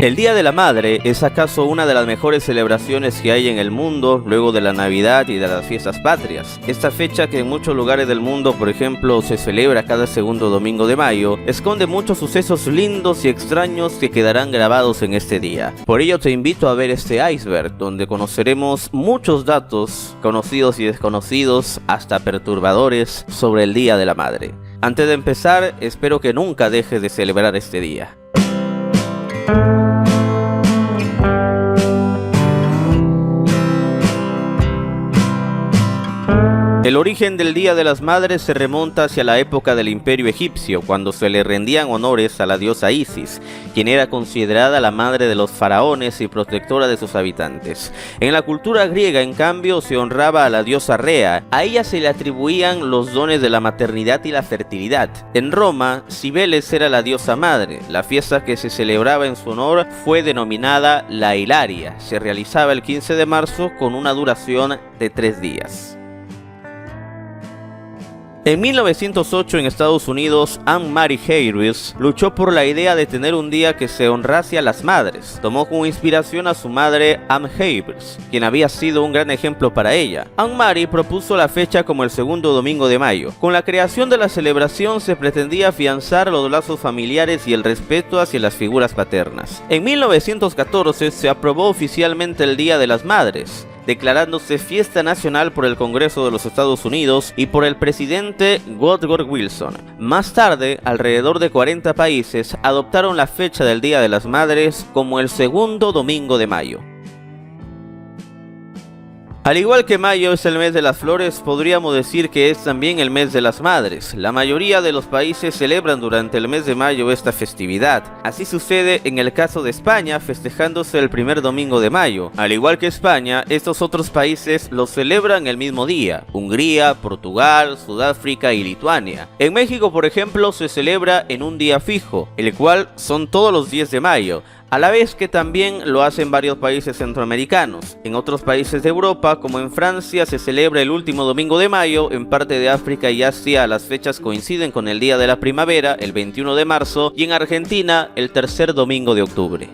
El Día de la Madre es acaso una de las mejores celebraciones que hay en el mundo, luego de la Navidad y de las fiestas patrias. Esta fecha, que en muchos lugares del mundo, por ejemplo, se celebra cada segundo domingo de mayo, esconde muchos sucesos lindos y extraños que quedarán grabados en este día. Por ello te invito a ver este iceberg, donde conoceremos muchos datos, conocidos y desconocidos, hasta perturbadores, sobre el Día de la Madre. Antes de empezar, espero que nunca dejes de celebrar este día. El origen del Día de las Madres se remonta hacia la época del Imperio egipcio, cuando se le rendían honores a la diosa Isis, quien era considerada la madre de los faraones y protectora de sus habitantes. En la cultura griega, en cambio, se honraba a la diosa Rea. A ella se le atribuían los dones de la maternidad y la fertilidad. En Roma, Cibeles era la diosa madre. La fiesta que se celebraba en su honor fue denominada la Hilaria. Se realizaba el 15 de marzo con una duración de 3 días. En 1908, en Estados Unidos, Anne-Marie Hayes luchó por la idea de tener un día que se honrase a las madres. Tomó como inspiración a su madre, Anne Hayes, quien había sido un gran ejemplo para ella. Anne-Marie propuso la fecha como el segundo domingo de mayo. Con la creación de la celebración se pretendía afianzar los lazos familiares y el respeto hacia las figuras paternas. En 1914 se aprobó oficialmente el Día de las Madres, declarándose fiesta nacional por el Congreso de los Estados Unidos y por el presidente Woodrow Wilson. Más tarde, alrededor de 40 países adoptaron la fecha del Día de las Madres como el segundo domingo de mayo. Al igual que mayo es el mes de las flores, podríamos decir que es también el mes de las madres. La mayoría de los países celebran durante el mes de mayo esta festividad. Así sucede en el caso de España, festejándose el primer domingo de mayo. Al igual que España, estos otros países lo celebran el mismo día: Hungría, Portugal, Sudáfrica y Lituania. En México, por ejemplo, se celebra en un día fijo, el cual son todos los 10 de mayo. A la vez que también lo hacen varios países centroamericanos. En otros países de Europa, como en Francia, se celebra el último domingo de mayo. En parte de África y Asia las fechas coinciden con el Día de la Primavera, el 21 de marzo, y en Argentina el tercer domingo de octubre.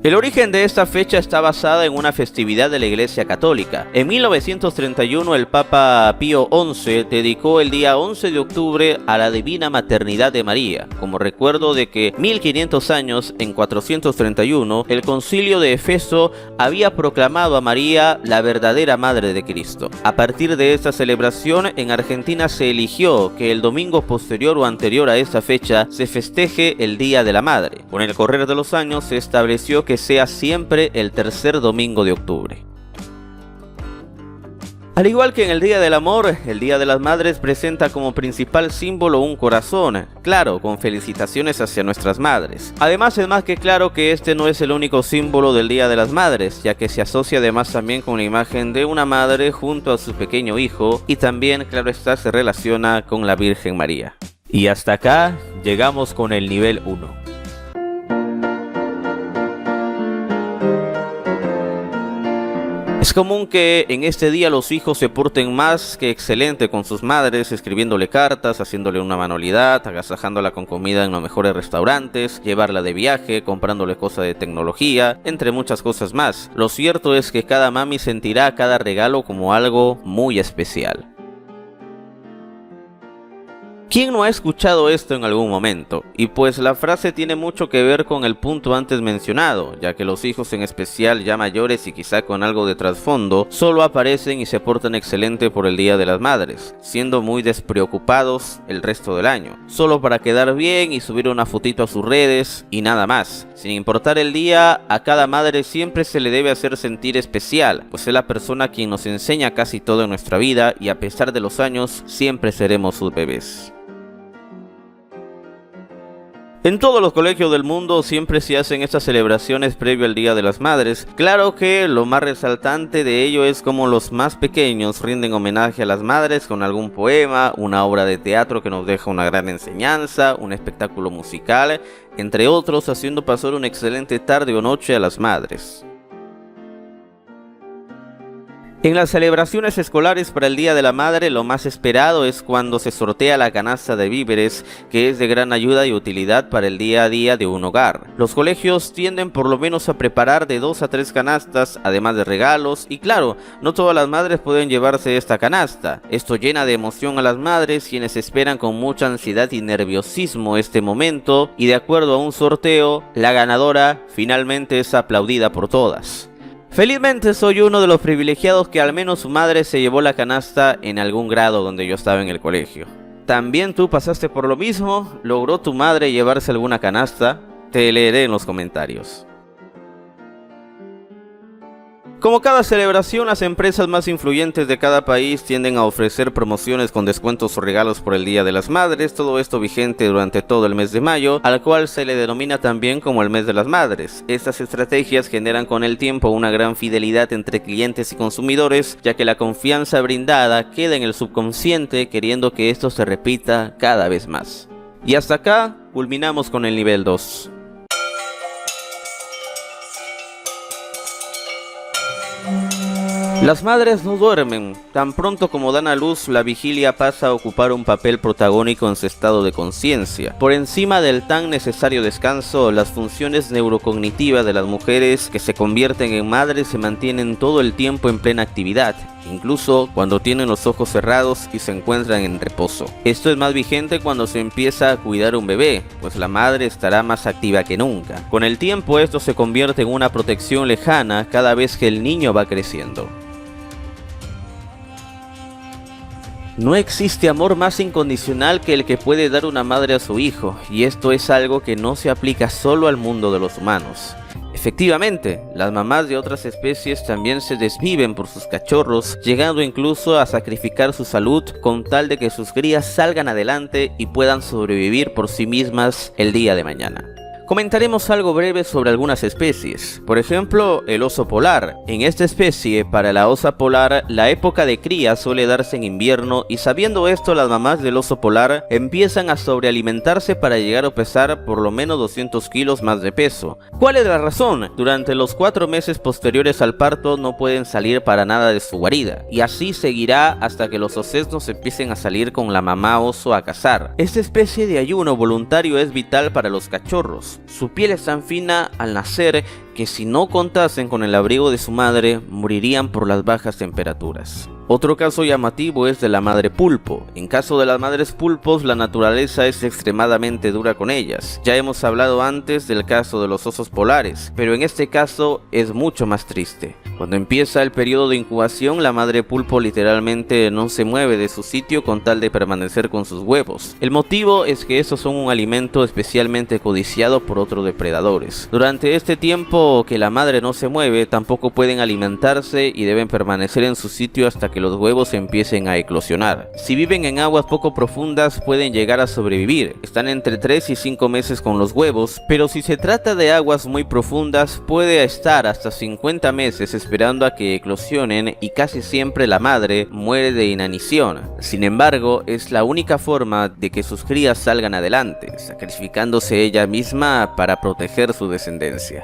El origen de esta fecha está basada en una festividad de la Iglesia Católica. En 1931 el Papa Pío XI dedicó el día 11 de octubre a la Divina Maternidad de María, como recuerdo de que 1500 años, en 431, el Concilio de Efeso había proclamado a María la verdadera Madre de Cristo. A partir de esta celebración, en Argentina se eligió que el domingo posterior o anterior a esta fecha se festeje el Día de la Madre. Con el correr de los años se estableció que sea siempre el tercer domingo de octubre. Al igual que en el Día del Amor, el Día de las Madres presenta como principal símbolo un corazón, claro, con felicitaciones hacia nuestras madres. Además, es más que claro que este no es el único símbolo del Día de las Madres, ya que se asocia además también con la imagen de una madre junto a su pequeño hijo, y también, claro está, se relaciona con la Virgen María. Y hasta acá llegamos con el nivel 1. Es común que en este día los hijos se porten más que excelente con sus madres, escribiéndole cartas, haciéndole una manualidad, agasajándola con comida en los mejores restaurantes, llevarla de viaje, comprándole cosas de tecnología, entre muchas cosas más. Lo cierto es que cada mami sentirá cada regalo como algo muy especial. ¿Quién no ha escuchado esto en algún momento? Y pues la frase tiene mucho que ver con el punto antes mencionado, ya que los hijos, en especial ya mayores y quizá con algo de trasfondo, solo aparecen y se portan excelente por el Día de las Madres, siendo muy despreocupados el resto del año, solo para quedar bien y subir una fotito a sus redes y nada más. Sin importar el día, a cada madre siempre se le debe hacer sentir especial, pues es la persona quien nos enseña casi todo en nuestra vida y a pesar de los años, siempre seremos sus bebés. En todos los colegios del mundo siempre se hacen estas celebraciones previo al Día de las Madres. Claro que lo más resaltante de ello es cómo los más pequeños rinden homenaje a las madres con algún poema, una obra de teatro que nos deja una gran enseñanza, un espectáculo musical, entre otros, haciendo pasar una excelente tarde o noche a las madres. En las celebraciones escolares para el Día de la Madre, lo más esperado es cuando se sortea la canasta de víveres, que es de gran ayuda y utilidad para el día a día de un hogar. Los colegios tienden por lo menos a preparar de 2 a 3 canastas, además de regalos, y claro, no todas las madres pueden llevarse esta canasta. Esto llena de emoción a las madres, quienes esperan con mucha ansiedad y nerviosismo este momento, y de acuerdo a un sorteo, la ganadora finalmente es aplaudida por todas. Felizmente soy uno de los privilegiados que al menos su madre se llevó la canasta en algún grado donde yo estaba en el colegio. ¿También tú pasaste por lo mismo? ¿Logró tu madre llevarse alguna canasta? Te leeré en los comentarios. Como cada celebración, las empresas más influyentes de cada país tienden a ofrecer promociones con descuentos o regalos por el Día de las Madres, todo esto vigente durante todo el mes de mayo, al cual se le denomina también como el mes de las madres. Estas estrategias generan con el tiempo una gran fidelidad entre clientes y consumidores, ya que la confianza brindada queda en el subconsciente, queriendo que esto se repita cada vez más. Y hasta acá, culminamos con el nivel 2. Las madres no duermen. Tan pronto como dan a luz, la vigilia pasa a ocupar un papel protagónico en su estado de conciencia. Por encima del tan necesario descanso, las funciones neurocognitivas de las mujeres que se convierten en madres se mantienen todo el tiempo en plena actividad, incluso cuando tienen los ojos cerrados y se encuentran en reposo. Esto es más vigente cuando se empieza a cuidar un bebé, pues la madre estará más activa que nunca. Con el tiempo esto se convierte en una protección lejana cada vez que el niño va creciendo. No existe amor más incondicional que el que puede dar una madre a su hijo, y esto es algo que no se aplica solo al mundo de los humanos. Efectivamente, las mamás de otras especies también se desviven por sus cachorros, llegando incluso a sacrificar su salud con tal de que sus crías salgan adelante y puedan sobrevivir por sí mismas el día de mañana. Comentaremos algo breve sobre algunas especies. Por ejemplo, el oso polar. En esta especie, para la osa polar, la época de cría suele darse en invierno, y sabiendo esto, las mamás del oso polar empiezan a sobrealimentarse para llegar a pesar por lo menos 200 kilos más de peso. ¿Cuál es la razón? Durante los 4 meses posteriores al parto no pueden salir para nada de su guarida, y así seguirá hasta que los osesnos empiecen a salir con la mamá oso a cazar. Esta especie de ayuno voluntario es vital para los cachorros. Su piel es tan fina al nacer que si no contasen con el abrigo de su madre, morirían por las bajas temperaturas. Otro caso llamativo es de la madre pulpo. En caso de las madres pulpos, la naturaleza es extremadamente dura con ellas. Ya hemos hablado antes del caso de los osos polares, pero en este caso es mucho más triste. Cuando empieza el periodo de incubación, la madre pulpo literalmente no se mueve de su sitio con tal de permanecer con sus huevos. El motivo es que estos son un alimento especialmente codiciado por otros depredadores. Durante este tiempo que la madre no se mueve, tampoco pueden alimentarse y deben permanecer en su sitio hasta que los huevos empiecen a eclosionar. Si viven en aguas poco profundas, pueden llegar a sobrevivir. Están entre 3 y 5 meses con los huevos, pero si se trata de aguas muy profundas, puede estar hasta 50 meses esperando a que eclosionen, y casi siempre la madre muere de inanición. Sin embargo, es la única forma de que sus crías salgan adelante, sacrificándose ella misma para proteger su descendencia.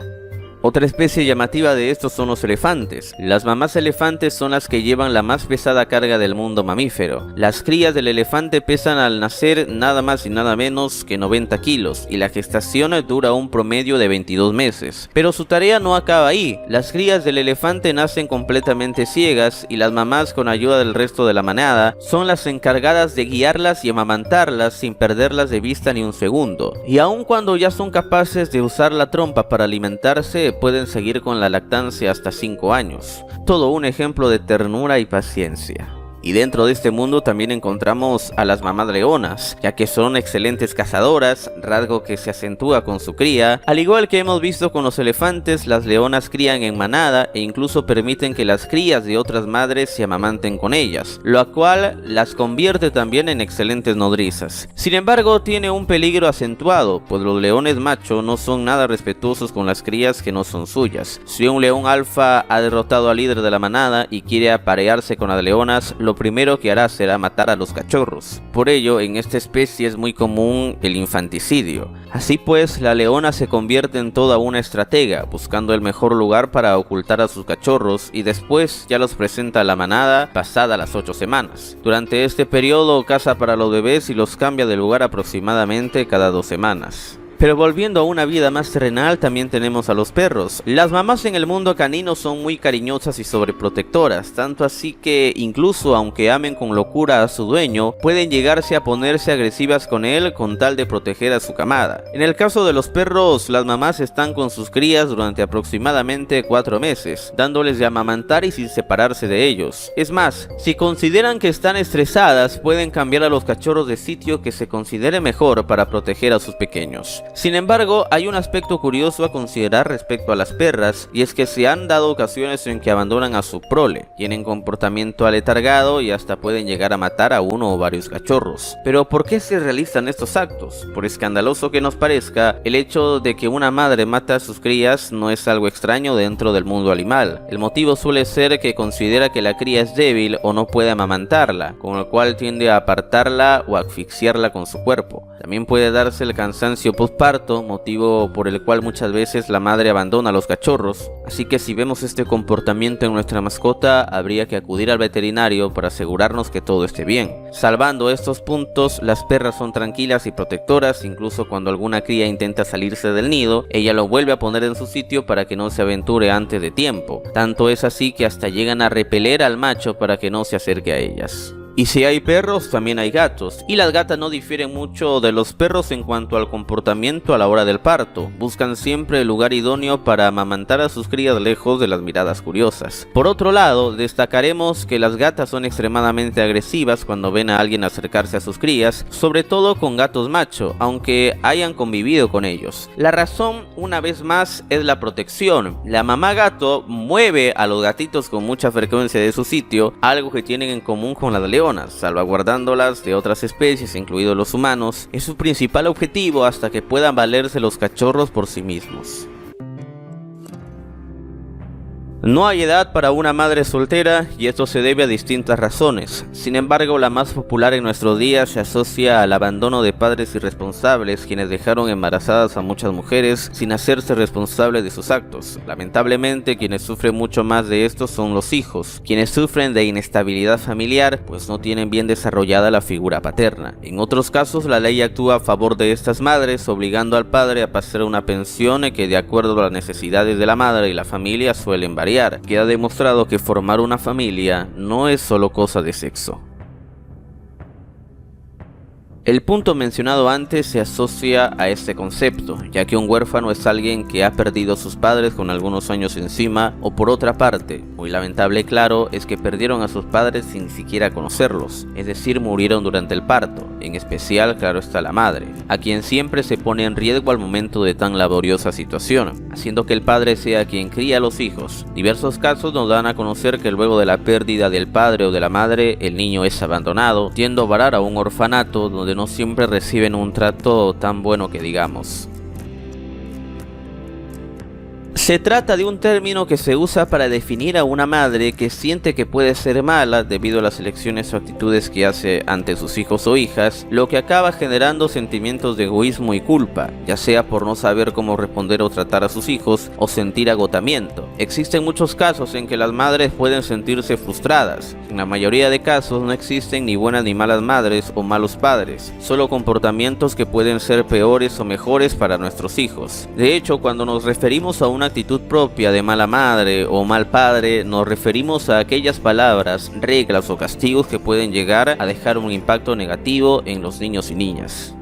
Otra especie llamativa de estos son los elefantes. Las mamás elefantes son las que llevan la más pesada carga del mundo mamífero. Las crías del elefante pesan al nacer nada más y nada menos que 90 kilos, y la gestación dura un promedio de 22 meses. Pero su tarea no acaba ahí. Las crías del elefante nacen completamente ciegas, y las mamás, con ayuda del resto de la manada, son las encargadas de guiarlas y amamantarlas sin perderlas de vista ni un segundo. Y aun cuando ya son capaces de usar la trompa para alimentarse, pueden seguir con la lactancia hasta 5 años. Todo un ejemplo de ternura y paciencia. Y dentro de este mundo también encontramos a las mamás leonas, ya que son excelentes cazadoras, rasgo que se acentúa con su cría. Al igual que hemos visto con los elefantes, las leonas crían en manada e incluso permiten que las crías de otras madres se amamanten con ellas, lo cual las convierte también en excelentes nodrizas. Sin embargo, tiene un peligro acentuado, pues los leones macho no son nada respetuosos con las crías que no son suyas. Si un león alfa ha derrotado al líder de la manada y quiere aparearse con las leonas, lo primero que hará será matar a los cachorros. Por ello, en esta especie es muy común el infanticidio. Así pues, la leona se convierte en toda una estratega, buscando el mejor lugar para ocultar a sus cachorros y después ya los presenta a la manada pasada las 8 semanas. Durante este periodo caza para los bebés y los cambia de lugar aproximadamente cada 2 semanas. Pero volviendo a una vida más terrenal, también tenemos a los perros. Las mamás en el mundo canino son muy cariñosas y sobreprotectoras, tanto así que incluso aunque amen con locura a su dueño, pueden llegarse a ponerse agresivas con él con tal de proteger a su camada. En el caso de los perros, las mamás están con sus crías durante aproximadamente 4 meses, dándoles de amamantar y sin separarse de ellos. Es más, si consideran que están estresadas, pueden cambiar a los cachorros de sitio que se considere mejor para proteger a sus pequeños. Sin embargo, hay un aspecto curioso a considerar respecto a las perras, y es que se han dado ocasiones en que abandonan a su prole, tienen comportamiento aletargado y hasta pueden llegar a matar a uno o varios cachorros. Pero ¿por qué se realizan estos actos? Por escandaloso que nos parezca, el hecho de que una madre mata a sus crías no es algo extraño dentro del mundo animal. El motivo suele ser que considera que la cría es débil o no puede amamantarla, con lo cual tiende a apartarla o asfixiarla con su cuerpo. También puede darse el cansancio postparto, motivo por el cual muchas veces la madre abandona a los cachorros. Así que si vemos este comportamiento en nuestra mascota, habría que acudir al veterinario para asegurarnos que todo esté bien. Salvando estos puntos, las perras son tranquilas y protectoras, incluso cuando alguna cría intenta salirse del nido, ella lo vuelve a poner en su sitio para que no se aventure antes de tiempo. Tanto es así que hasta llegan a repeler al macho para que no se acerque a ellas. Y si hay perros, también hay gatos, y las gatas no difieren mucho de los perros en cuanto al comportamiento a la hora del parto. Buscan siempre el lugar idóneo para amamantar a sus crías lejos de las miradas curiosas. Por otro lado, destacaremos que las gatas son extremadamente agresivas cuando ven a alguien acercarse a sus crías, sobre todo con gatos macho, aunque hayan convivido con ellos. La razón, una vez más, es la protección. La mamá gato mueve a los gatitos con mucha frecuencia de su sitio, algo que tienen en común con las leonas, salvaguardándolas de otras especies, incluidos los humanos. Es su principal objetivo hasta que puedan valerse los cachorros por sí mismos. No hay edad para una madre soltera y esto se debe a distintas razones. Sin embargo, la más popular en nuestros días se asocia al abandono de padres irresponsables quienes dejaron embarazadas a muchas mujeres sin hacerse responsables de sus actos. Lamentablemente, quienes sufren mucho más de esto son los hijos, quienes sufren de inestabilidad familiar pues no tienen bien desarrollada la figura paterna. En otros casos, la ley actúa a favor de estas madres, obligando al padre a pasar una pensión que de acuerdo a las necesidades de la madre y la familia suelen variar. Queda demostrado que formar una familia no es solo cosa de sexo. El punto mencionado antes se asocia a este concepto, ya que un huérfano es alguien que ha perdido a sus padres con algunos años encima, o por otra parte, muy lamentable claro, es que perdieron a sus padres sin ni siquiera conocerlos, es decir, murieron durante el parto, en especial, claro está, la madre, a quien siempre se pone en riesgo al momento de tan laboriosa situación, haciendo que el padre sea quien cría a los hijos. Diversos casos nos dan a conocer que luego de la pérdida del padre o de la madre, el niño es abandonado, yendo a varar a un orfanato donde no siempre reciben un trato tan bueno que digamos. Se trata de un término que se usa para definir a una madre que siente que puede ser mala debido a las elecciones o actitudes que hace ante sus hijos o hijas, lo que acaba generando sentimientos de egoísmo y culpa, ya sea por no saber cómo responder o tratar a sus hijos o sentir agotamiento. Existen muchos casos en que las madres pueden sentirse frustradas. En la mayoría de casos no existen ni buenas ni malas madres o malos padres, solo comportamientos que pueden ser peores o mejores para nuestros hijos. De hecho, cuando nos referimos a una actitud propia de mala madre o mal padre, nos referimos a aquellas palabras, reglas o castigos que pueden llegar a dejar un impacto negativo en los niños y niñas.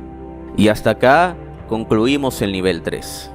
Y hasta acá concluimos el nivel 3.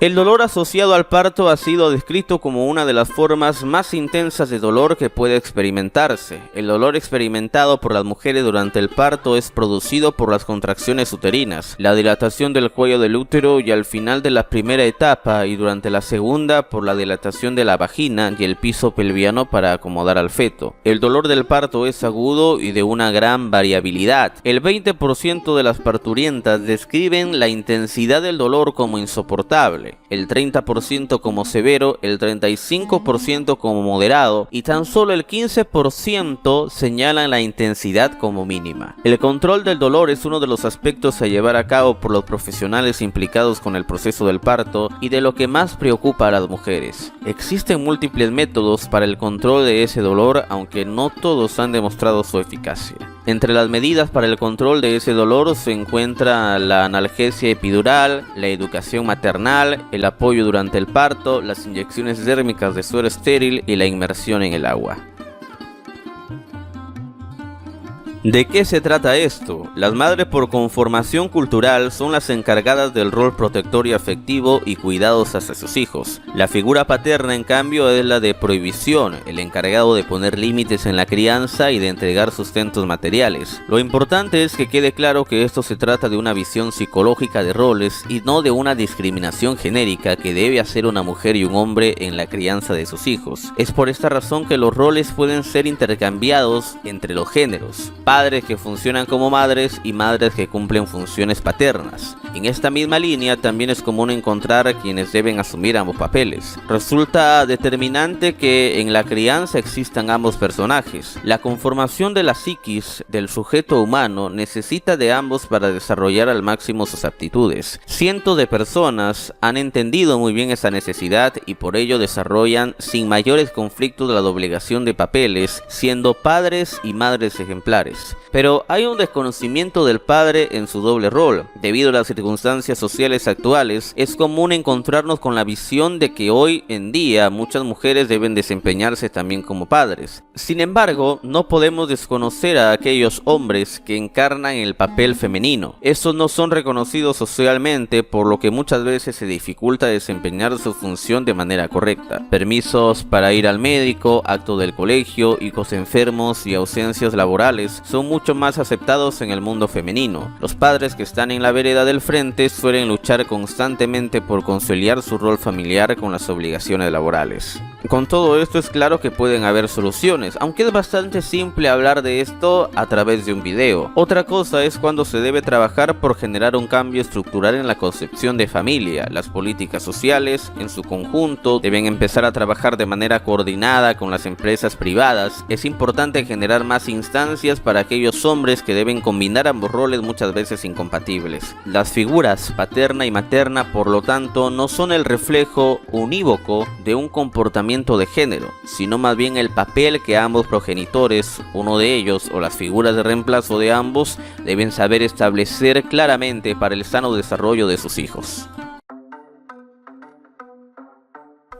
El dolor asociado al parto ha sido descrito como una de las formas más intensas de dolor que puede experimentarse. El dolor experimentado por las mujeres durante el parto es producido por las contracciones uterinas, la dilatación del cuello del útero y al final de la primera etapa, y durante la segunda por la dilatación de la vagina y el piso pelviano para acomodar al feto. El dolor del parto es agudo y de una gran variabilidad. El 20% de las parturientas describen la intensidad del dolor como insoportable. suave, el 30% como severo, el 35% como moderado y tan solo el 15% señalan la intensidad como mínima. El control del dolor es uno de los aspectos a llevar a cabo por los profesionales implicados con el proceso del parto y de lo que más preocupa a las mujeres. Existen múltiples métodos para el control de ese dolor, aunque no todos han demostrado su eficacia. Entre las medidas para el control de ese dolor se encuentra la analgesia epidural, la educación maternal, el apoyo durante el parto, las inyecciones dérmicas de suero estéril y la inmersión en el agua. ¿De qué se trata esto? Las madres por conformación cultural son las encargadas del rol protector y afectivo y cuidados hacia sus hijos. La figura paterna, en cambio, es la de prohibición, el encargado de poner límites en la crianza y de entregar sustentos materiales. Lo importante es que quede claro que esto se trata de una visión psicológica de roles y no de una discriminación genérica que debe hacer una mujer y un hombre en la crianza de sus hijos. Es por esta razón que los roles pueden ser intercambiados entre los géneros. Padres que funcionan como madres y madres que cumplen funciones paternas. En esta misma línea también es común encontrar a quienes deben asumir ambos papeles. Resulta determinante que en la crianza existan ambos personajes. La conformación de la psiquis del sujeto humano necesita de ambos para desarrollar al máximo sus aptitudes. Cientos de personas han entendido muy bien esa necesidad y por ello desarrollan sin mayores conflictos la doblegación de papeles, siendo padres y madres ejemplares. Pero hay un desconocimiento del padre en su doble rol. Debido a las circunstancias sociales actuales, es común encontrarnos con la visión de que hoy en día muchas mujeres deben desempeñarse también como padres. Sin embargo, no podemos desconocer a aquellos hombres que encarnan el papel femenino. Estos no son reconocidos socialmente, por lo que muchas veces se dificulta desempeñar su función de manera correcta. Permisos para ir al médico, acto del colegio, hijos enfermos y ausencias laborales son mucho más aceptados en el mundo femenino. Los padres que están en la vereda del frente suelen luchar constantemente por conciliar su rol familiar con las obligaciones laborales. Con todo esto es claro que pueden haber soluciones, aunque es bastante simple hablar de esto a través de un video. Otra cosa es cuando se debe trabajar por generar un cambio estructural en la concepción de familia. Las políticas sociales, en su conjunto, deben empezar a trabajar de manera coordinada con las empresas privadas. Es importante generar más instancias para aquellos hombres que deben combinar ambos roles muchas veces incompatibles. Las figuras paterna y materna, por lo tanto, no son el reflejo unívoco de un comportamiento de género, sino más bien el papel que ambos progenitores, uno de ellos o las figuras de reemplazo de ambos, deben saber establecer claramente para el sano desarrollo de sus hijos.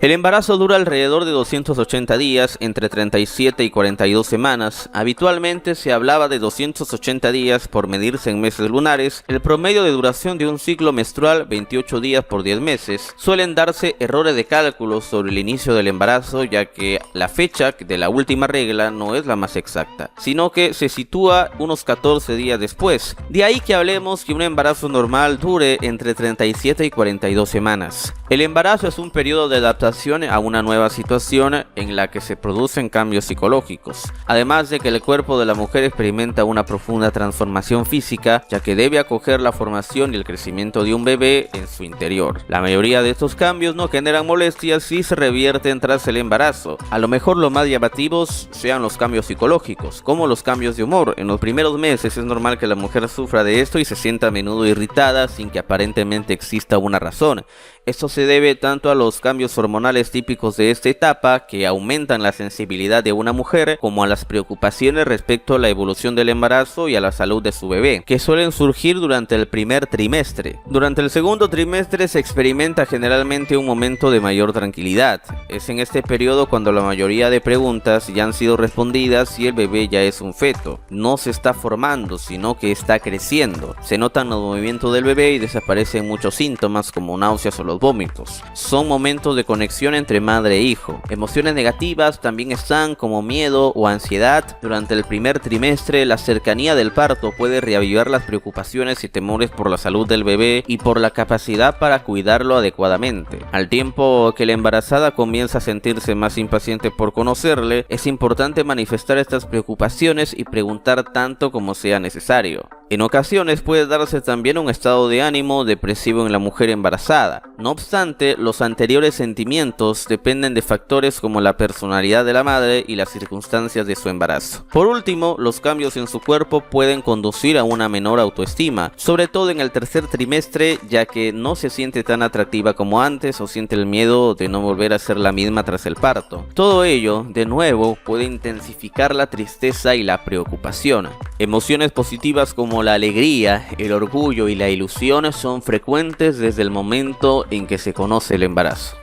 El embarazo dura alrededor de 280 días, entre 37 y 42 semanas. Habitualmente se hablaba de 280 días por medirse en meses lunares. El promedio de duración de un ciclo menstrual, 28 días por 10 meses. Suelen darse errores de cálculo sobre el inicio del embarazo, ya que la fecha de la última regla no es la más exacta, sino que se sitúa unos 14 días después. De ahí que hablemos que un embarazo normal dure entre 37 y 42 semanas. El embarazo es un periodo de adaptación a una nueva situación en la que se producen cambios psicológicos, además de que el cuerpo de la mujer experimenta una profunda transformación física, ya que debe acoger la formación y el crecimiento de un bebé en su interior. La mayoría de estos cambios no generan molestias y se revierten tras el embarazo. A lo mejor los más llamativos sean los cambios psicológicos, como los cambios de humor. En los primeros meses es normal que la mujer sufra de esto y se sienta a menudo irritada sin que aparentemente exista una razón. Esto se debe tanto a los cambios hormonales típicos de esta etapa, que aumentan la sensibilidad de una mujer, como a las preocupaciones respecto a la evolución del embarazo y a la salud de su bebé, que suelen surgir durante el primer trimestre. Durante el segundo trimestre se experimenta generalmente un momento de mayor tranquilidad. Es en este periodo cuando la mayoría de preguntas ya han sido respondidas y el bebé ya es un feto. No se está formando, sino que está creciendo. Se notan los movimientos del bebé y desaparecen muchos síntomas como náuseas o los vómitos. Son momentos de conexión entre madre e hijo. Emociones negativas también están, como miedo o ansiedad. Durante el primer trimestre, la cercanía del parto puede reavivar las preocupaciones y temores por la salud del bebé y por la capacidad para cuidarlo adecuadamente. Al tiempo que la embarazada comienza a sentirse más impaciente por conocerle, es importante manifestar estas preocupaciones y preguntar tanto como sea necesario. En ocasiones puede darse también un estado de ánimo depresivo en la mujer embarazada. No obstante, los anteriores sentimientos dependen de factores como la personalidad de la madre y las circunstancias de su embarazo. Por último, los cambios en su cuerpo pueden conducir a una menor autoestima, sobre todo en el tercer trimestre, ya que no se siente tan atractiva como antes o siente el miedo de no volver a ser la misma tras el parto. Todo ello, de nuevo, puede intensificar la tristeza y la preocupación. Emociones positivas como la alegría, el orgullo y la ilusión son frecuentes desde el momento en que se conoce el embarazo.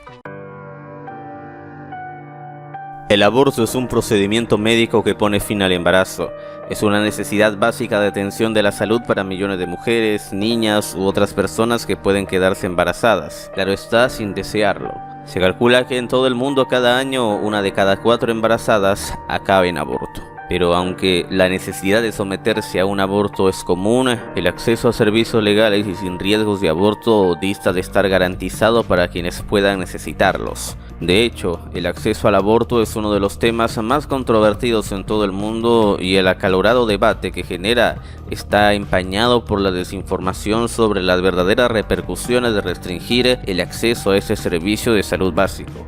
El aborto es un procedimiento médico que pone fin al embarazo. Es una necesidad básica de atención de la salud para millones de mujeres, niñas u otras personas que pueden quedarse embarazadas. Claro está, sin desearlo. Se calcula que en todo el mundo cada año 1 de cada 4 embarazadas acaba en aborto. Pero aunque la necesidad de someterse a un aborto es común, el acceso a servicios legales y sin riesgos de aborto dista de estar garantizado para quienes puedan necesitarlos. De hecho, el acceso al aborto es uno de los temas más controvertidos en todo el mundo y el acalorado debate que genera está empañado por la desinformación sobre las verdaderas repercusiones de restringir el acceso a ese servicio de salud básico.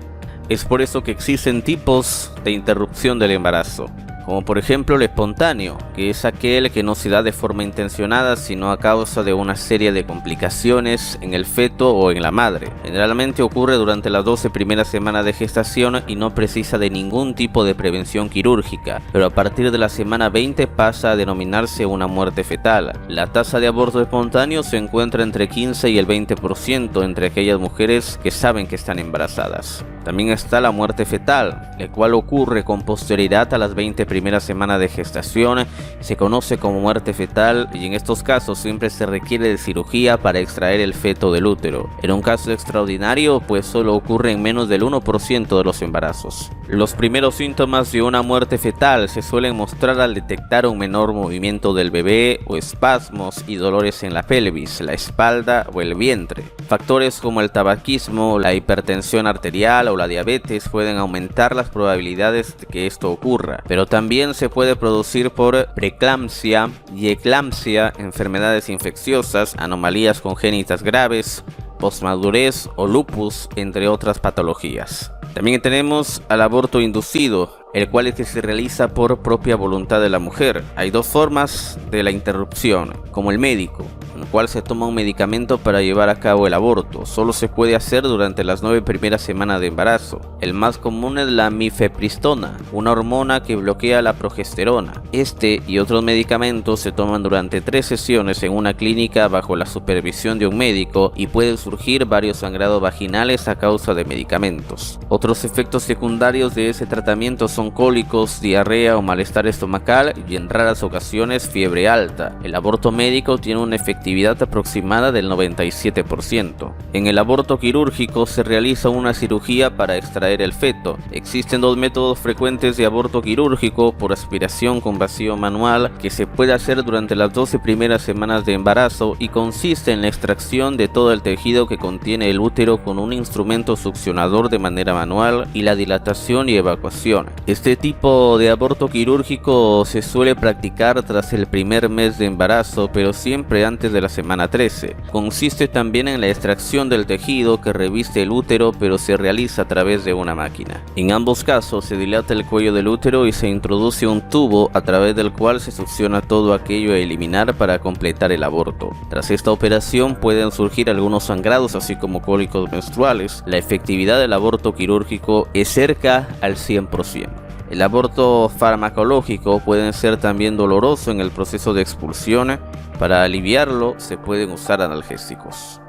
Es por eso que existen tipos de interrupción del embarazo, como por ejemplo el espontáneo, que es aquel que no se da de forma intencionada sino a causa de una serie de complicaciones en el feto o en la madre. Generalmente ocurre durante las 12 primeras semanas de gestación y no precisa de ningún tipo de prevención quirúrgica, pero a partir de la semana 20 pasa a denominarse una muerte fetal. La tasa de aborto espontáneo se encuentra entre 15 y el 20% entre aquellas mujeres que saben que están embarazadas. También está la muerte fetal, la cual ocurre con posterioridad a las 20 primeras semanas de gestación, se conoce como muerte fetal y en estos casos siempre se requiere de cirugía para extraer el feto del útero. En un caso extraordinario, pues solo ocurre en menos del 1% de los embarazos. Los primeros síntomas de una muerte fetal se suelen mostrar al detectar un menor movimiento del bebé o espasmos y dolores en la pelvis, la espalda o el vientre. Factores como el tabaquismo, la hipertensión arterial o la diabetes pueden aumentar las probabilidades de que esto ocurra, pero también se puede producir por preeclampsia y eclampsia, enfermedades infecciosas, anomalías congénitas graves, posmadurez o lupus, entre otras patologías. También tenemos al aborto inducido, el cual es que se realiza por propia voluntad de la mujer. Hay dos formas de la interrupción, como el médico, en el cual se toma un medicamento para llevar a cabo el aborto. Solo se puede hacer durante las 9 primeras semanas de embarazo. El más común es la mifepristona, una hormona que bloquea la progesterona. Este y otros medicamentos se toman durante 3 sesiones en una clínica bajo la supervisión de un médico y pueden surgir varios sangrados vaginales a causa de medicamentos. Otros efectos secundarios de ese tratamiento son cólicos, diarrea o malestar estomacal y en raras ocasiones fiebre alta. El aborto médico tiene una efectividad aproximada del 97%. En el aborto quirúrgico se realiza una cirugía para extraer el feto. Existen 2 métodos frecuentes de aborto quirúrgico por aspiración con vacío manual que se puede hacer durante las 12 primeras semanas de embarazo y consiste en la extracción de todo el tejido que contiene el útero con un instrumento succionador de manera manual y la dilatación y evacuación. Este tipo de aborto quirúrgico se suele practicar tras el primer mes de embarazo, pero siempre antes de la semana 13. Consiste también en la extracción del tejido que reviste el útero, pero se realiza a través de una máquina. En ambos casos se dilata el cuello del útero y se introduce un tubo a través del cual se succiona todo aquello a eliminar para completar el aborto. Tras esta operación pueden surgir algunos sangrados así como cólicos menstruales. La efectividad del aborto quirúrgico es cerca al 100%. El aborto farmacológico puede ser también doloroso en el proceso de expulsión. Para aliviarlo se pueden usar analgésicos.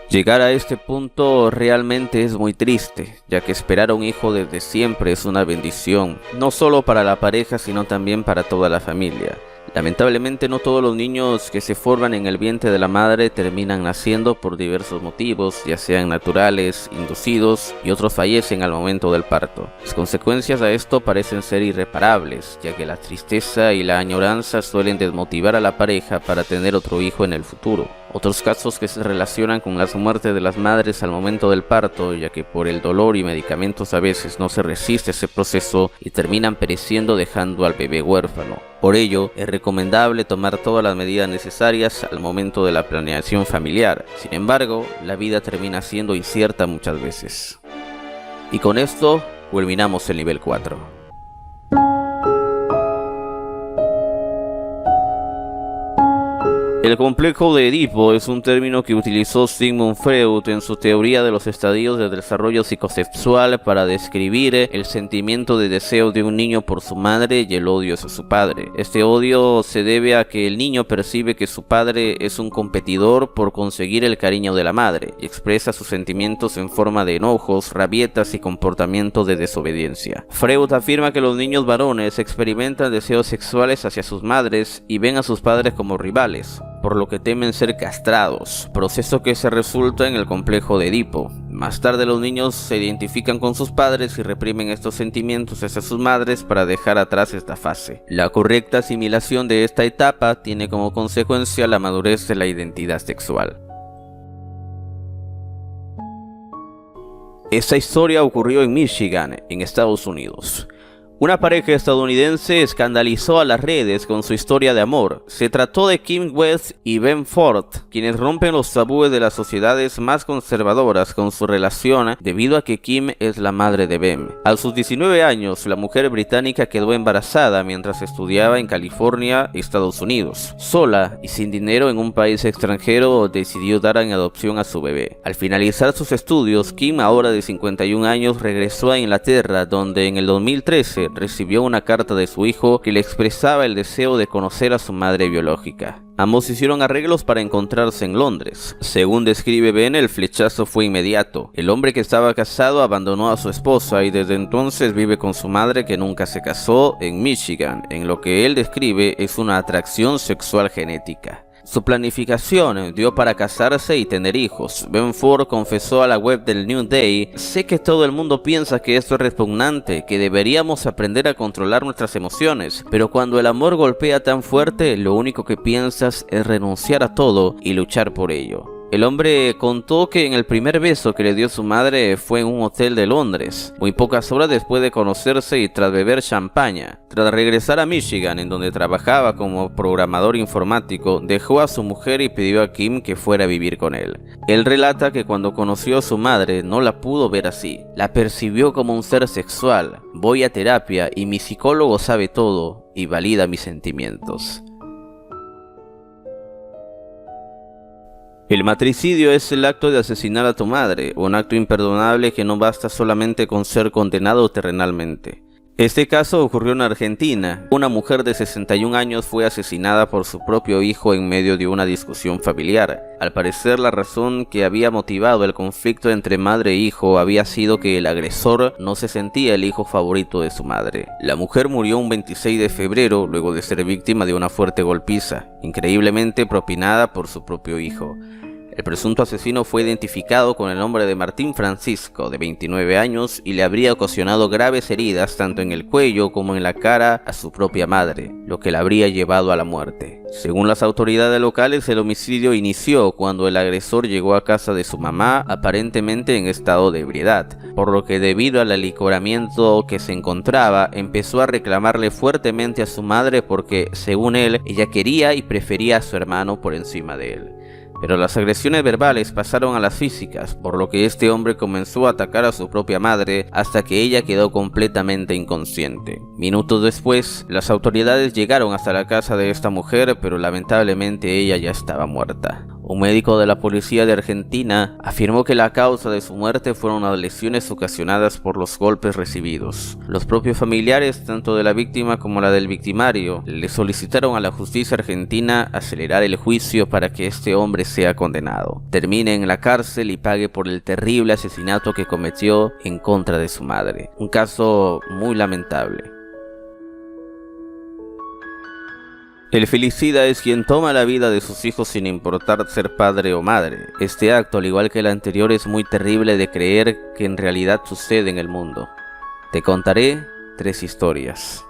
Llegar a este punto realmente es muy triste, ya que esperar a un hijo desde siempre es una bendición, no solo para la pareja sino también para toda la familia. Lamentablemente no todos los niños que se forman en el vientre de la madre terminan naciendo por diversos motivos, ya sean naturales, inducidos y otros fallecen al momento del parto. Las consecuencias a esto parecen ser irreparables, ya que la tristeza y la añoranza suelen desmotivar a la pareja para tener otro hijo en el futuro. Otros casos que se relacionan con las muertes de las madres al momento del parto, ya que por el dolor y medicamentos a veces no se resiste ese proceso y terminan pereciendo dejando al bebé huérfano. Por ello, es recomendable tomar todas las medidas necesarias al momento de la planeación familiar. Sin embargo, la vida termina siendo incierta muchas veces. Y con esto, culminamos el nivel 4. El complejo de Edipo es un término que utilizó Sigmund Freud en su teoría de los estadios de desarrollo psicosexual para describir el sentimiento de deseo de un niño por su madre y el odio hacia su padre. Este odio se debe a que el niño percibe que su padre es un competidor por conseguir el cariño de la madre y expresa sus sentimientos en forma de enojos, rabietas y comportamientos de desobediencia. Freud afirma que los niños varones experimentan deseos sexuales hacia sus madres y ven a sus padres como rivales, por lo que temen ser castrados, proceso que se resulta en el complejo de Edipo. Más tarde los niños se identifican con sus padres y reprimen estos sentimientos hacia sus madres para dejar atrás esta fase. La correcta asimilación de esta etapa tiene como consecuencia la madurez de la identidad sexual. Esta historia ocurrió en Michigan, en Estados Unidos. Una pareja estadounidense escandalizó a las redes con su historia de amor. Se trató de Kim West y Ben Ford, quienes rompen los tabúes de las sociedades más conservadoras con su relación debido a que Kim es la madre de Ben. A sus 19 años, la mujer británica quedó embarazada mientras estudiaba en California, Estados Unidos. Sola y sin dinero en un país extranjero, decidió dar en adopción a su bebé. Al finalizar sus estudios, Kim, ahora de 51 años, regresó a Inglaterra, donde en el 2013 recibió una carta de su hijo que le expresaba el deseo de conocer a su madre biológica. Ambos hicieron arreglos para encontrarse en Londres. Según describe Ben, el flechazo fue inmediato. El hombre que estaba casado abandonó a su esposa y desde entonces vive con su madre, que nunca se casó, en Michigan, en lo que él describe es una atracción sexual genética. Su planificación dio para casarse y tener hijos. Ben Ford confesó a la web del New Day: sé que todo el mundo piensa que esto es repugnante, que deberíamos aprender a controlar nuestras emociones, pero cuando el amor golpea tan fuerte, lo único que piensas es renunciar a todo y luchar por ello. El hombre contó que en el primer beso que le dio su madre fue en un hotel de Londres, muy pocas horas después de conocerse y tras beber champaña. Tras regresar a Michigan, en donde trabajaba como programador informático, dejó a su mujer y pidió a Kim que fuera a vivir con él. Él relata que cuando conoció a su madre no la pudo ver así, la percibió como un ser sexual. Voy a terapia y mi psicólogo sabe todo y valida mis sentimientos. El matricidio es el acto de asesinar a tu madre, un acto imperdonable que no basta solamente con ser condenado terrenalmente. Este caso ocurrió en Argentina. Una mujer de 61 años fue asesinada por su propio hijo en medio de una discusión familiar. Al parecer, la razón que había motivado el conflicto entre madre e hijo había sido que el agresor no se sentía el hijo favorito de su madre. La mujer murió un 26 de febrero luego de ser víctima de una fuerte golpiza, increíblemente propinada por su propio hijo. El presunto asesino fue identificado con el nombre de Martín Francisco, de 29 años, y le habría ocasionado graves heridas tanto en el cuello como en la cara a su propia madre, lo que la habría llevado a la muerte. Según las autoridades locales, el homicidio inició cuando el agresor llegó a casa de su mamá, aparentemente en estado de ebriedad, por lo que debido al alicoramiento que se encontraba, empezó a reclamarle fuertemente a su madre porque, según él, ella quería y prefería a su hermano por encima de él. Pero las agresiones verbales pasaron a las físicas, por lo que este hombre comenzó a atacar a su propia madre hasta que ella quedó completamente inconsciente. Minutos después, las autoridades llegaron hasta la casa de esta mujer, pero lamentablemente ella ya estaba muerta. Un médico de la policía de Argentina afirmó que la causa de su muerte fueron las lesiones ocasionadas por los golpes recibidos. Los propios familiares, tanto de la víctima como la del victimario, le solicitaron a la justicia argentina acelerar el juicio para que este hombre sea condenado, termine en la cárcel y pague por el terrible asesinato que cometió en contra de su madre. Un caso muy lamentable. El filicida es quien toma la vida de sus hijos sin importar ser padre o madre. Este acto, al igual que el anterior, es muy terrible de creer que en realidad sucede en el mundo. Te contaré 3 historias.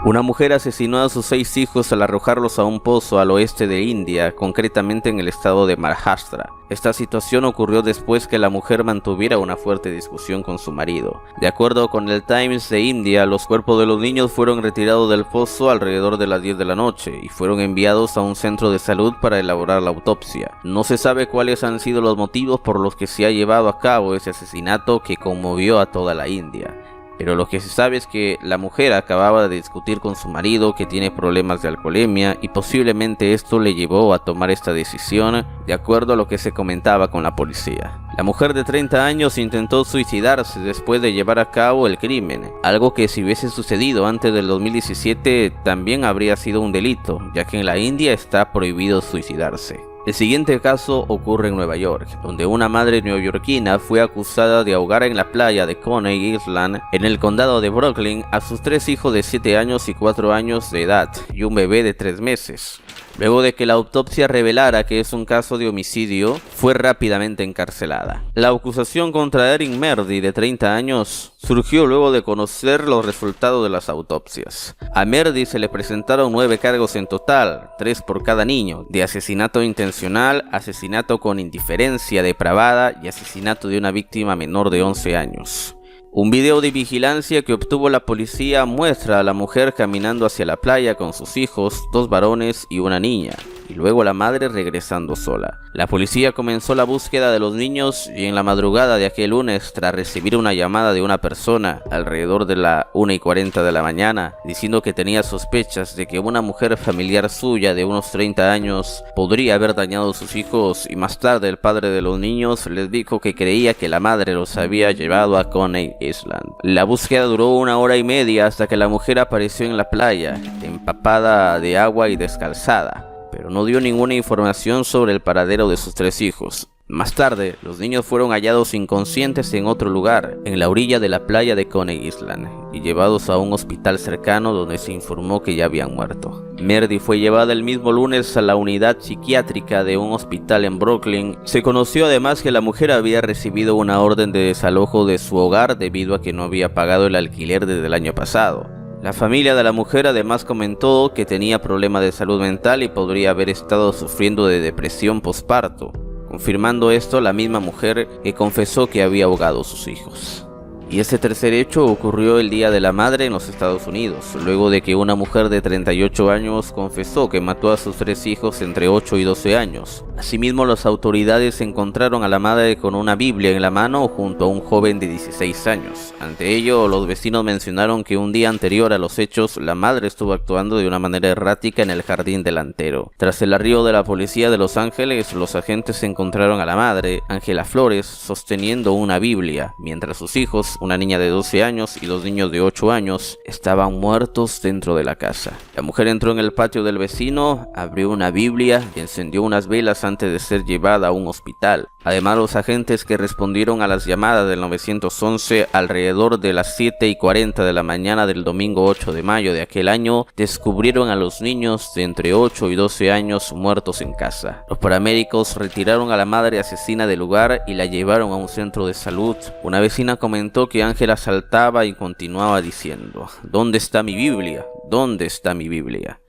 Una mujer asesinó a sus 6 hijos al arrojarlos a un pozo al oeste de India, concretamente en el estado de Maharashtra. Esta situación ocurrió después que la mujer mantuviera una fuerte discusión con su marido. De acuerdo con el Times de India, los cuerpos de los niños fueron retirados del pozo alrededor de las 10 de la noche y fueron enviados a un centro de salud para elaborar la autopsia. No se sabe cuáles han sido los motivos por los que se ha llevado a cabo ese asesinato que conmovió a toda la India. Pero lo que se sabe es que la mujer acababa de discutir con su marido, que tiene problemas de alcoholemia, y posiblemente esto le llevó a tomar esta decisión, de acuerdo a lo que se comentaba con la policía. La mujer de 30 años intentó suicidarse después de llevar a cabo el crimen, algo que si hubiese sucedido antes del 2017 también habría sido un delito, ya que en la India está prohibido suicidarse. El siguiente caso ocurre en Nueva York, donde una madre neoyorquina fue acusada de ahogar en la playa de Coney Island, en el condado de Brooklyn, a sus 3 hijos de 7 años y 4 años de edad, y un bebé de 3 meses. Luego de que la autopsia revelara que es un caso de homicidio, fue rápidamente encarcelada. La acusación contra Erin Merdy, de 30 años, surgió luego de conocer los resultados de las autopsias. A Merdy se le presentaron 9 cargos en total, 3 por cada niño, de asesinato intencional, asesinato con indiferencia depravada y asesinato de una víctima menor de 11 años. Un video de vigilancia que obtuvo la policía muestra a la mujer caminando hacia la playa con sus hijos, 2 varones y una niña, y luego la madre regresando sola. La policía comenzó la búsqueda de los niños y en la madrugada de aquel lunes, tras recibir una llamada de una persona alrededor de la 1:40 de la mañana, diciendo que tenía sospechas de que una mujer familiar suya de unos 30 años podría haber dañado a sus hijos, y más tarde el padre de los niños les dijo que creía que la madre los había llevado a Coney Island. La búsqueda duró 1 hora y media hasta que la mujer apareció en la playa, empapada de agua y descalzada, pero no dio ninguna información sobre el paradero de sus 3 hijos. Más tarde, los niños fueron hallados inconscientes en otro lugar, en la orilla de la playa de Coney Island, y llevados a un hospital cercano donde se informó que ya habían muerto. Merdy fue llevada el mismo lunes a la unidad psiquiátrica de un hospital en Brooklyn. Se conoció además que la mujer había recibido una orden de desalojo de su hogar debido a que no había pagado el alquiler desde el año pasado. La familia de la mujer además comentó que tenía problemas de salud mental y podría haber estado sufriendo de depresión posparto, confirmando esto la misma mujer que confesó que había ahogado a sus hijos. Y este tercer hecho ocurrió el Día de la Madre en los Estados Unidos, luego de que una mujer de 38 años confesó que mató a sus 3 hijos entre 8 y 12 años. Asimismo, las autoridades encontraron a la madre con una Biblia en la mano junto a un joven de 16 años. Ante ello, los vecinos mencionaron que un día anterior a los hechos, la madre estuvo actuando de una manera errática en el jardín delantero. Tras el arribo de la policía de Los Ángeles, los agentes encontraron a la madre, Ángela Flores, sosteniendo una Biblia, mientras sus hijos, una niña de 12 años y 2 niños de 8 años, estaban muertos dentro de la casa. La mujer entró en el patio del vecino, abrió una Biblia y encendió unas velas antes de ser llevada a un hospital. Además, los agentes que respondieron a las llamadas del 911 alrededor de las 7:40 de la mañana del domingo 8 de mayo de aquel año, descubrieron a los niños de entre 8 y 12 años muertos en casa. Los paramédicos retiraron a la madre asesina del lugar y la llevaron a un centro de salud. Una vecina comentó que Ángela saltaba y continuaba diciendo: ¿Dónde está mi Biblia? ¿Dónde está mi Biblia?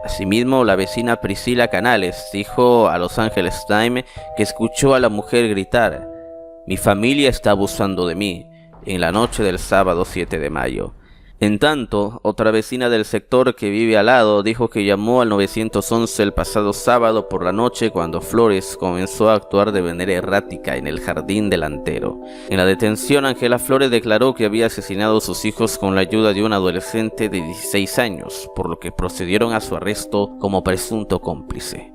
Asimismo, la vecina Priscila Canales dijo a Los Angeles Times que escuchó a la mujer gritar: «Mi familia está abusando de mí», en la noche del sábado 7 de mayo. En tanto, otra vecina del sector que vive al lado dijo que llamó al 911 el pasado sábado por la noche cuando Flores comenzó a actuar de manera errática en el jardín delantero. En la detención, Ángela Flores declaró que había asesinado a sus hijos con la ayuda de un adolescente de 16 años, por lo que procedieron a su arresto como presunto cómplice.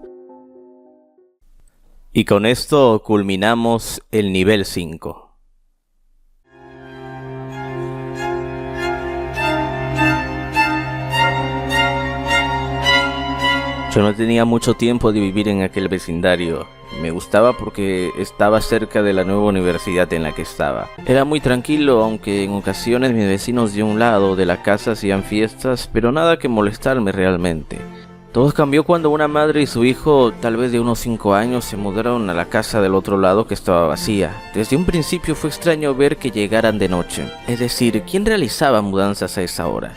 Y con esto culminamos el nivel 5. Yo no tenía mucho tiempo de vivir en aquel vecindario. Me gustaba porque estaba cerca de la nueva universidad en la que estaba. Era muy tranquilo, aunque en ocasiones mis vecinos de un lado de la casa hacían fiestas, pero nada que molestarme realmente. Todo cambió cuando una madre y su hijo, tal vez de unos 5 años, se mudaron a la casa del otro lado que estaba vacía. Desde un principio fue extraño ver que llegaran de noche. Es decir, ¿quién realizaba mudanzas a esa hora?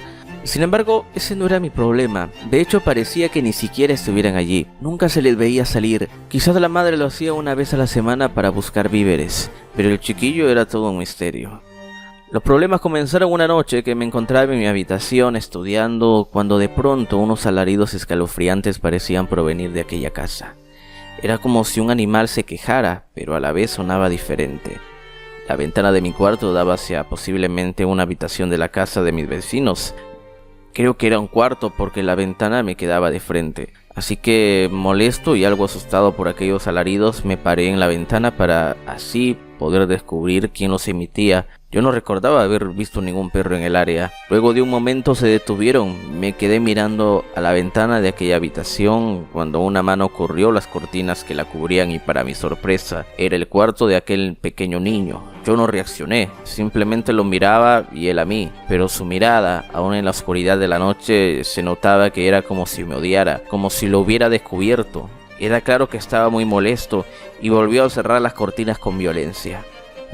Sin embargo, ese no era mi problema. De hecho, parecía que ni siquiera estuvieran allí. Nunca se les veía salir. Quizás la madre lo hacía una vez a la semana para buscar víveres, pero el chiquillo era todo un misterio. Los problemas comenzaron una noche que me encontraba en mi habitación estudiando, cuando de pronto unos alaridos escalofriantes parecían provenir de aquella casa. Era como si un animal se quejara, pero a la vez sonaba diferente. La ventana de mi cuarto daba hacia posiblemente una habitación de la casa de mis vecinos. Creo que era un cuarto porque la ventana me quedaba de frente. Así que, molesto y algo asustado por aquellos alaridos, me paré en la ventana para así poder descubrir quién los emitía. Yo no recordaba haber visto ningún perro en el área. Luego de un momento se detuvieron. Me quedé mirando a la ventana de aquella habitación cuando una mano corrió las cortinas que la cubrían y, para mi sorpresa, era el cuarto de aquel pequeño niño. Yo no reaccioné, simplemente lo miraba y él a mí, pero su mirada, aún en la oscuridad de la noche, se notaba que era como si me odiara, como si lo hubiera descubierto. Era claro que estaba muy molesto y volvió a cerrar las cortinas con violencia.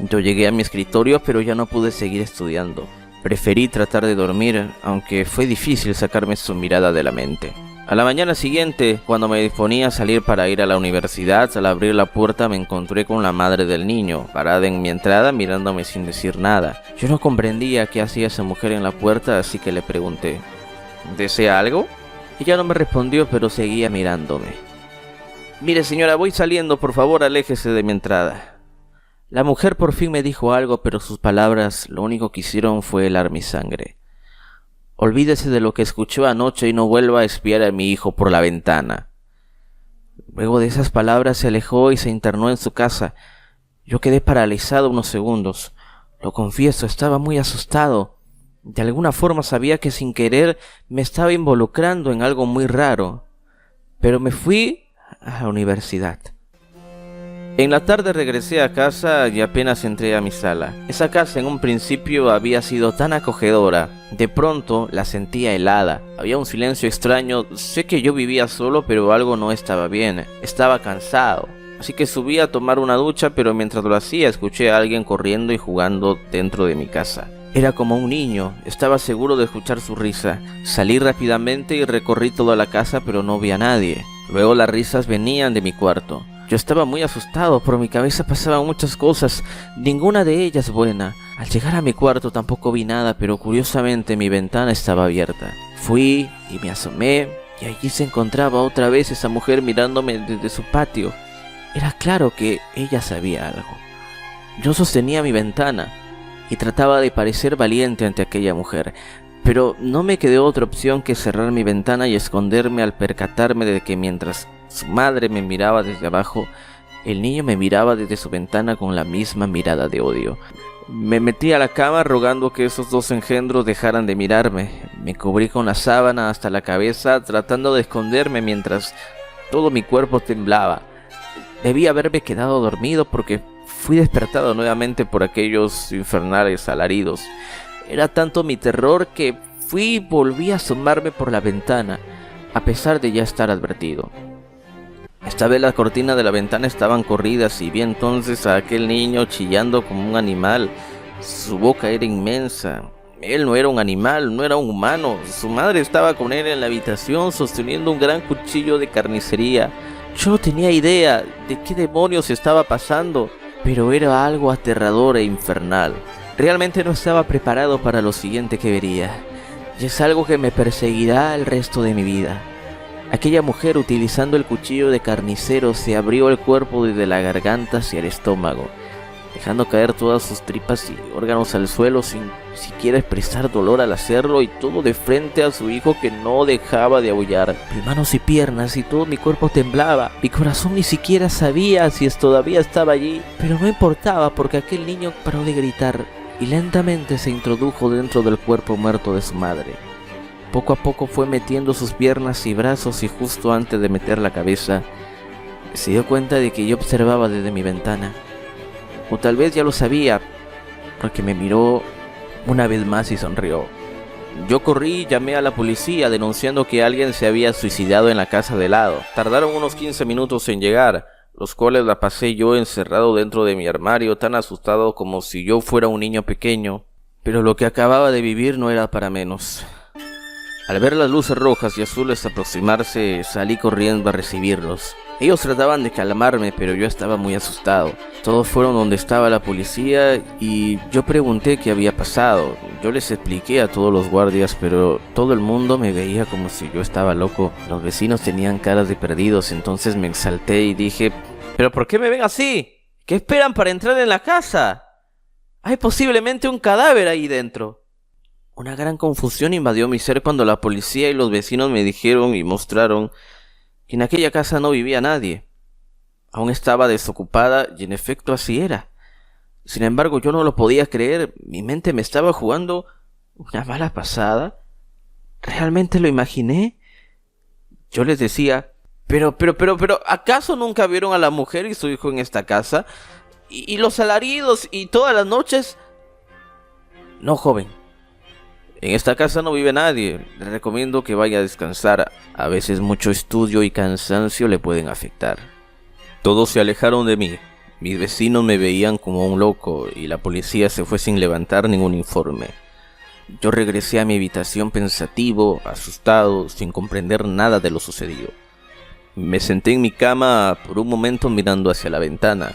Yo llegué a mi escritorio, pero ya no pude seguir estudiando. Preferí tratar de dormir, aunque fue difícil sacarme su mirada de la mente. A la mañana siguiente, cuando me disponía a salir para ir a la universidad, al abrir la puerta me encontré con la madre del niño, parada en mi entrada mirándome sin decir nada. Yo no comprendía qué hacía esa mujer en la puerta, así que le pregunté: ¿desea algo? Ella no me respondió, pero seguía mirándome. Mire, señora, voy saliendo, por favor, aléjese de mi entrada. La mujer por fin me dijo algo, pero sus palabras lo único que hicieron fue helar mi sangre. Olvídese de lo que escuchó anoche y no vuelva a espiar a mi hijo por la ventana. Luego de esas palabras se alejó y se internó en su casa. Yo quedé paralizado unos segundos. Lo confieso, estaba muy asustado. De alguna forma sabía que sin querer me estaba involucrando en algo muy raro. Pero me fui a la universidad. En la tarde regresé a casa y apenas entré a mi sala. Esa casa en un principio había sido tan acogedora. De pronto la sentía helada. Había un silencio extraño. Sé que yo vivía solo, pero algo no estaba bien. Estaba cansado. Así que subí a tomar una ducha, pero mientras lo hacía escuché a alguien corriendo y jugando dentro de mi casa. Era como un niño. Estaba seguro de escuchar su risa. Salí rápidamente y recorrí toda la casa, pero no vi a nadie. Luego las risas venían de mi cuarto. Yo estaba muy asustado, por mi cabeza pasaban muchas cosas, ninguna de ellas buena. Al llegar a mi cuarto tampoco vi nada, pero curiosamente mi ventana estaba abierta. Fui y me asomé, y allí se encontraba otra vez esa mujer mirándome desde su patio. Era claro que ella sabía algo. Yo sostenía mi ventana y trataba de parecer valiente ante aquella mujer, pero no me quedó otra opción que cerrar mi ventana y esconderme al percatarme de que mientras su madre me miraba desde abajo, el niño me miraba desde su ventana con la misma mirada de odio. Me metí a la cama rogando que esos dos engendros dejaran de mirarme. Me cubrí con la sábana hasta la cabeza, tratando de esconderme mientras todo mi cuerpo temblaba. Debí haberme quedado dormido porque fui despertado nuevamente por aquellos infernales alaridos. Era tanto mi terror que fui y volví a asomarme por la ventana, a pesar de ya estar advertido. Esta vez las cortinas de la ventana estaban corridas y vi entonces a aquel niño chillando como un animal. Su boca era inmensa. Él no era un animal, no era un humano. Su madre estaba con él en la habitación sosteniendo un gran cuchillo de carnicería. Yo no tenía idea de qué demonios estaba pasando, pero era algo aterrador e infernal. Realmente no estaba preparado para lo siguiente que vería, y es algo que me perseguirá el resto de mi vida. Aquella mujer, utilizando el cuchillo de carnicero, se abrió el cuerpo desde la garganta hacia el estómago, dejando caer todas sus tripas y órganos al suelo sin siquiera expresar dolor al hacerlo, y todo de frente a su hijo que no dejaba de aullar. Mis manos y piernas y todo mi cuerpo temblaba. Mi corazón ni siquiera sabía si todavía estaba allí, pero no importaba porque aquel niño paró de gritar y lentamente se introdujo dentro del cuerpo muerto de su madre. Poco a poco fue metiendo sus piernas y brazos, y justo antes de meter la cabeza se dio cuenta de que yo observaba desde mi ventana. O tal vez ya lo sabía, porque me miró una vez más y sonrió. Yo corrí y llamé a la policía denunciando que alguien se había suicidado en la casa de lado. Tardaron unos 15 minutos en llegar, los cuales la pasé yo encerrado dentro de mi armario, tan asustado como si yo fuera un niño pequeño. Pero lo que acababa de vivir no era para menos. Al ver las luces rojas y azules aproximarse, salí corriendo a recibirlos. Ellos trataban de calmarme, pero yo estaba muy asustado. Todos fueron donde estaba la policía y yo pregunté qué había pasado. Yo les expliqué a todos los guardias, pero todo el mundo me veía como si yo estaba loco. Los vecinos tenían caras de perdidos, entonces me exalté y dije: ¿pero por qué me ven así? ¿Qué esperan para entrar en la casa? Hay posiblemente un cadáver ahí dentro. Una gran confusión invadió mi ser cuando la policía y los vecinos me dijeron y mostraron que en aquella casa no vivía nadie. Aún estaba desocupada y en efecto así era. Sin embargo, yo no lo podía creer. Mi mente me estaba jugando una mala pasada. ¿Realmente lo imaginé? Yo les decía: pero, ¿acaso nunca vieron a la mujer y su hijo en esta casa? ¿Y los alaridos y todas las noches? No, joven. En esta casa no vive nadie. Le recomiendo que vaya a descansar. A veces mucho estudio y cansancio le pueden afectar. Todos se alejaron de mí. Mis vecinos me veían como un loco y la policía se fue sin levantar ningún informe. Yo regresé a mi habitación pensativo, asustado, sin comprender nada de lo sucedido. Me senté en mi cama por un momento mirando hacia la ventana.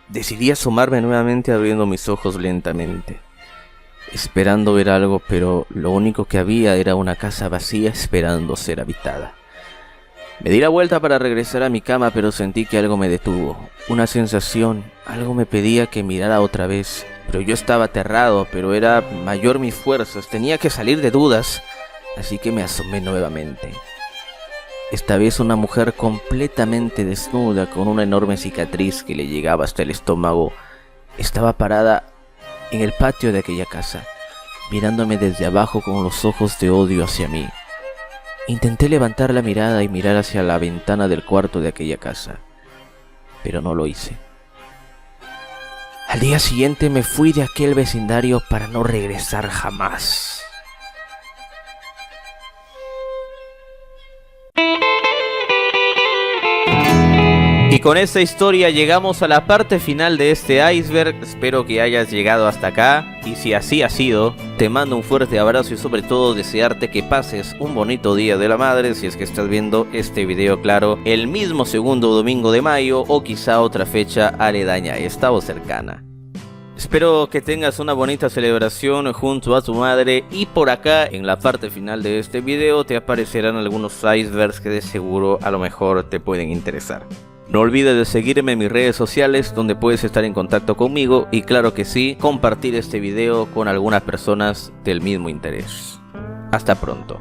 Decidí asomarme nuevamente abriendo mis ojos lentamente, esperando ver algo, pero lo único que había era una casa vacía esperando ser habitada. Me di la vuelta para regresar a mi cama, pero sentí que algo me detuvo. Una sensación, algo me pedía que mirara otra vez, pero yo estaba aterrado, pero era mayor mis fuerzas, tenía que salir de dudas, así que me asomé nuevamente. Esta vez una mujer completamente desnuda, con una enorme cicatriz que le llegaba hasta el estómago, estaba parada en el patio de aquella casa, mirándome desde abajo con los ojos de odio hacia mí. Intenté levantar la mirada y mirar hacia la ventana del cuarto de aquella casa, pero no lo hice. Al día siguiente me fui de aquel vecindario para no regresar jamás. Y con esta historia llegamos a la parte final de este iceberg. Espero que hayas llegado hasta acá, y si así ha sido, te mando un fuerte abrazo y sobre todo desearte que pases un bonito día de la madre, si es que estás viendo este video, claro, el mismo segundo domingo de mayo o quizá otra fecha aledaña a esta o cercana. Espero que tengas una bonita celebración junto a tu madre, y por acá en la parte final de este video te aparecerán algunos icebergs que de seguro a lo mejor te pueden interesar. No olvides de seguirme en mis redes sociales, donde puedes estar en contacto conmigo y, claro que sí, compartir este video con algunas personas del mismo interés. Hasta pronto.